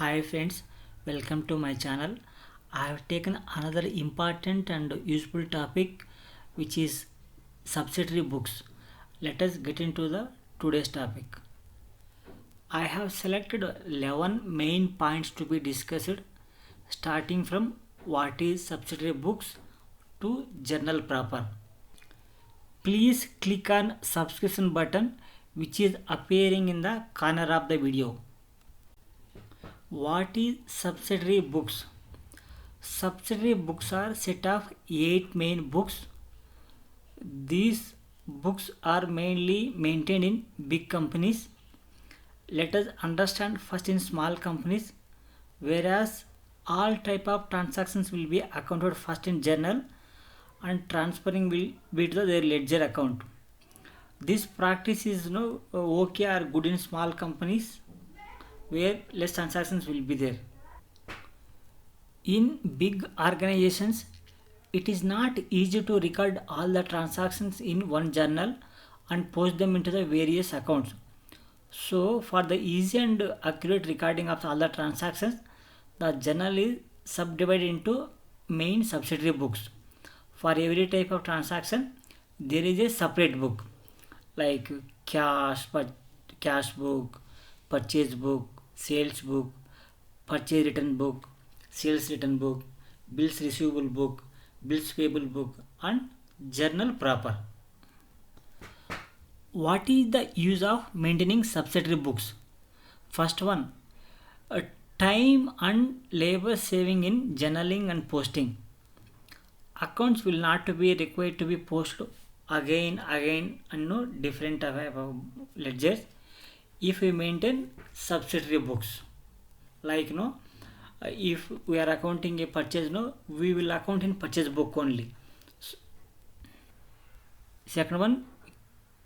Hi friends, welcome to my channel. I have taken another important and useful topic which is subsidiary books. Let us get into the today's topic. I have selected 11 main points to be discussed starting from what is subsidiary books to journal proper. Please click on subscription button which is appearing in the corner of the video. What is subsidiary books? Subsidiary books are set of 8 main books. These books are mainly maintained in big companies. Let us understand first in small companies, whereas all type of transactions will be accounted first in journal and transferring will be to their ledger account. This practice is okay or good in small companies where less transactions will be there. In big organizations, it is not easy to record all the transactions in one journal and post them into the various accounts. So, for the easy and accurate recording of all the transactions, the journal is subdivided into main subsidiary books. For every type of transaction, there is a separate book like cash book, purchase book, sales book, purchase return book, sales return book, bills receivable book, bills payable book, and journal proper. What is the use of maintaining subsidiary books? First one, a time and labor saving in journaling and posting. Accounts will not be required to be posted again and no different ledgers if we maintain subsidiary books. Like if we are accounting a purchase, we will account in purchase book only. Second one,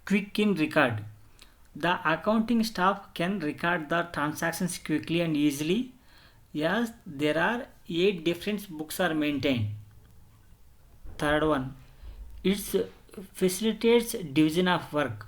quick in record. The accounting staff can record the transactions quickly and easily. Yes, there are 8 different books are maintained. Third one, it facilitates division of work.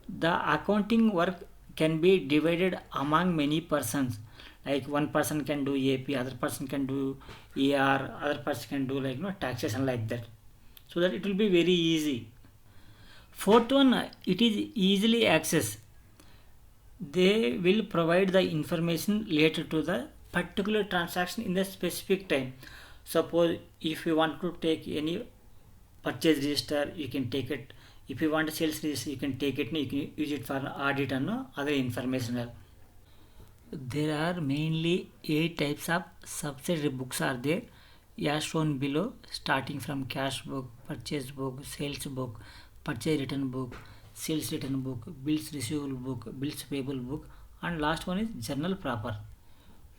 The accounting work can be divided among many persons. Like one person can do AP, other person can do ER, other person can do taxation like that. So that it will be very easy. Fourth one, it is easily accessed. They will provide the information related to the particular transaction in the specific time. Suppose if you want to take any purchase register, you can take it. If you want a sales register, you can take it. You can use it for audit and other information. There are mainly 8 types of subsidiary books are there as shown below, starting from cash book, purchase book, sales book, purchase return book, sales return book, bills receivable book, bills payable book, and last one is journal proper.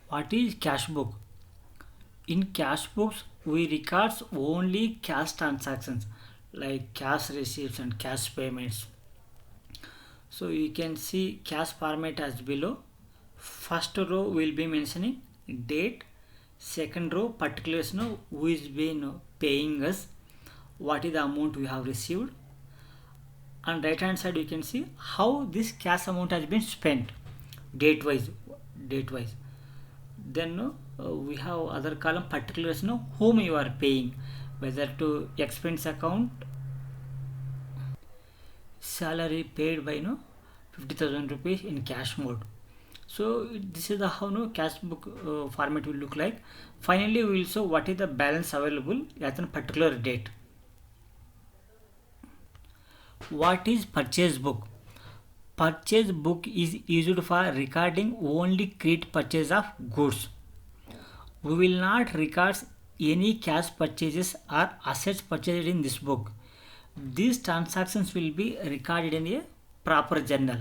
What is cash book? In cash books, we records only cash transactions like cash receipts and cash payments. So you can see cash format as below. First row will be mentioning date. Second row particulars who is been paying us, what is the amount we have received, and right hand side you can see how this cash amount has been spent date wise. Then we have other column particulars whom you are paying, whether to expense account, salary paid by 50,000 rupees in cash mode. So this is the how cash book format will look like. Finally, we will show what is the balance available at a particular date. What is purchase book? Purchase book is used for recording only credit purchase of goods. We will not record any cash purchases or assets purchased in this book. These transactions will be recorded in a proper journal.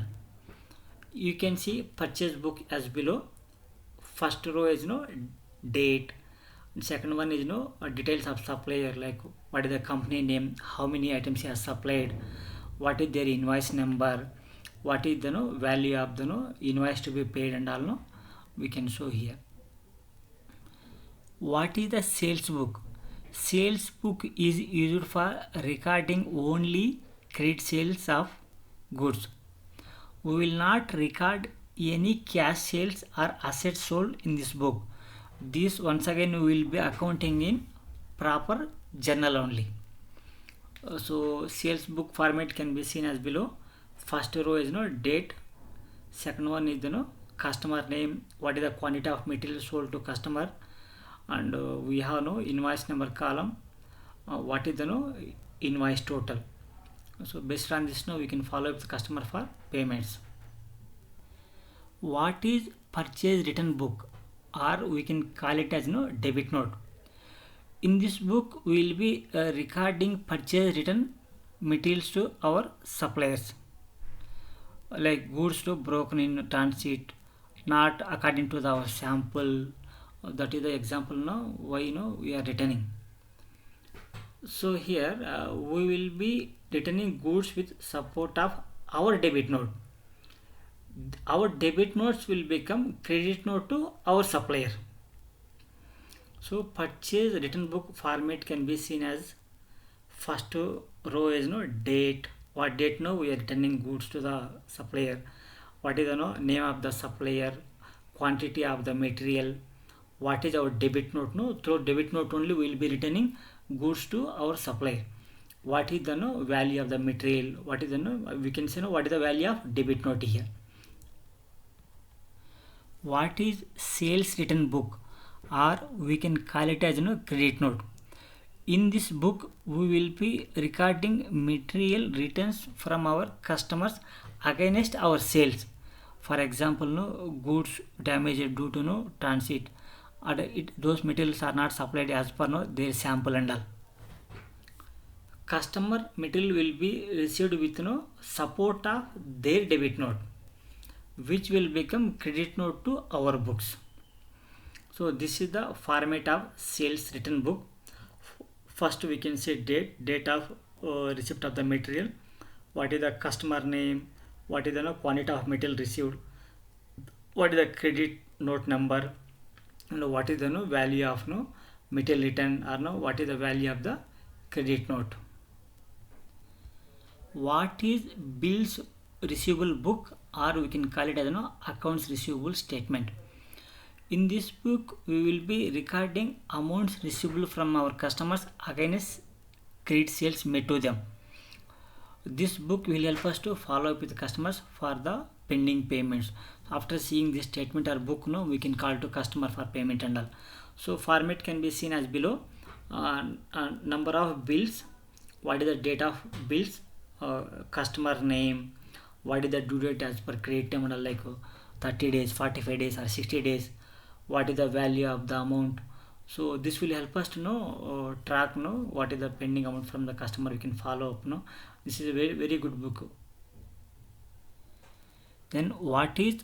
You can see purchase book as below. First row is date. Second one is details of supplier, like what is the company name, how many items he has supplied, what is their invoice number, what is the value of the invoice to be paid, and all we can show here. What is the sales book? Sales book is used for recording only credit sales of goods. We will not record any cash sales or assets sold in this book. This once again we will be accounting in proper journal only. So sales book format can be seen as below. First row is date. Second one is customer name. What is the quantity of material sold to customer, and we have invoice number column. What is the invoice total. So based on this we can follow up the customer for payments. What is purchase return book, or we can call it as debit note. In this book we will be recording purchase return materials to our suppliers, like goods to broken in transit, not according to our sample. That is the example now why we are returning. So here we will be returning goods with support of our debit note. Our debit notes will become credit note to our supplier. So purchase return book format can be seen as first row is date. What date we are returning goods to the supplier. What is the name of the supplier, quantity of the material. What is our debit note. Through debit note only we will be returning goods to our supplier. What is the value of the material. What is the we can say what is the value of debit note here. What is sales return book, or we can call it as credit note. In this book we will be recording material returns from our customers against our sales. For example goods damaged due to transit, or those materials are not supplied as per their sample and all. Customer material will be received with support of their debit note, which will become credit note to our books. So this is the format of sales return book. First we can say date of receipt of the material. What is the customer name. What is the quantity of material received. What is the credit note number, and what is the value of material return, or what is the value of the credit note. What is bills receivable book, or we can call it as accounts receivable statement. In this book we will be recording amounts receivable from our customers against credit sales made to them. This book will help us to follow up with the customers for the pending payments. After seeing this statement or book we can call to customer for payment and all. So format can be seen as below. Number of bills. What is the date of bills. Customer name. What is the due date as per credit term, like 30 days, 45 days or 60 days. What is the value of the amount. So this will help us to track what is the pending amount from the customer. We can follow up. This is a very, very good book. Then what is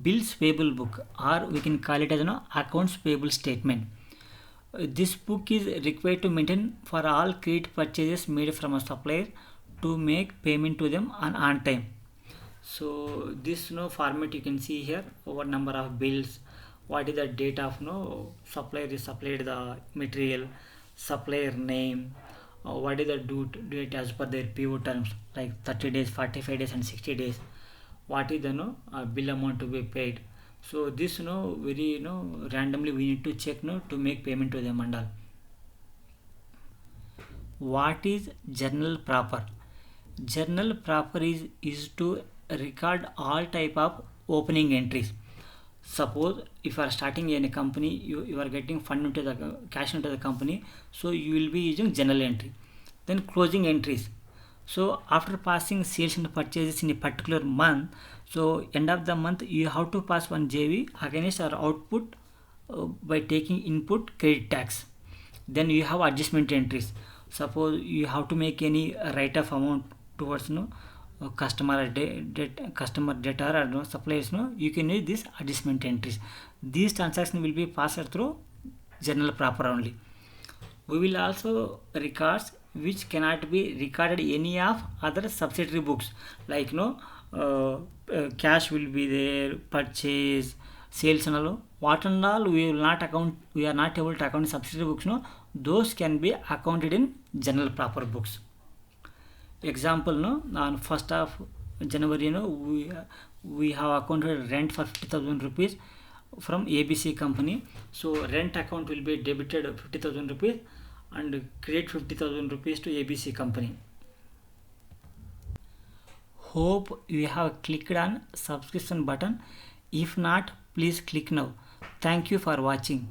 bills payable book, or we can call it as accounts payable statement. This book is required to maintain for all credit purchases made from a supplier to make payment to them on time. So this format you can see here. What number of bills. What is the date of supplier is supplied the material. Supplier name. What is the due date as per their PO terms, like 30 days, 45 days and 60 days. What is the bill amount to be paid. So this very randomly we need to check to make payment to them and all. What is journal proper. Journal proper is to record all type of opening entries. Suppose if you are starting in a company, you are getting fund into the cash into the company, so you will be using journal entry. Then closing entries. So after passing sales and purchases in a particular month, so end of the month you have to pass one JV against our output by taking input credit tax. Then you have adjustment entries. Suppose you have to make any write off amount towards customer data or suppliers, you can use this adjustment entries. These transactions will be passed through journal proper only. We will also record which cannot be recorded any of other subsidiary books, like cash will be there, purchase, sales and all. What and all we will not account, we are not able to account subsidiary books, those can be accounted in journal proper books. Example on 1st of January, we have accounted rent for 50,000 rupees from ABC company. So rent account will be debited 50,000 rupees and credit 50,000 rupees to ABC company. Hope you have clicked on subscription button. If not, please click now. Thank you for watching.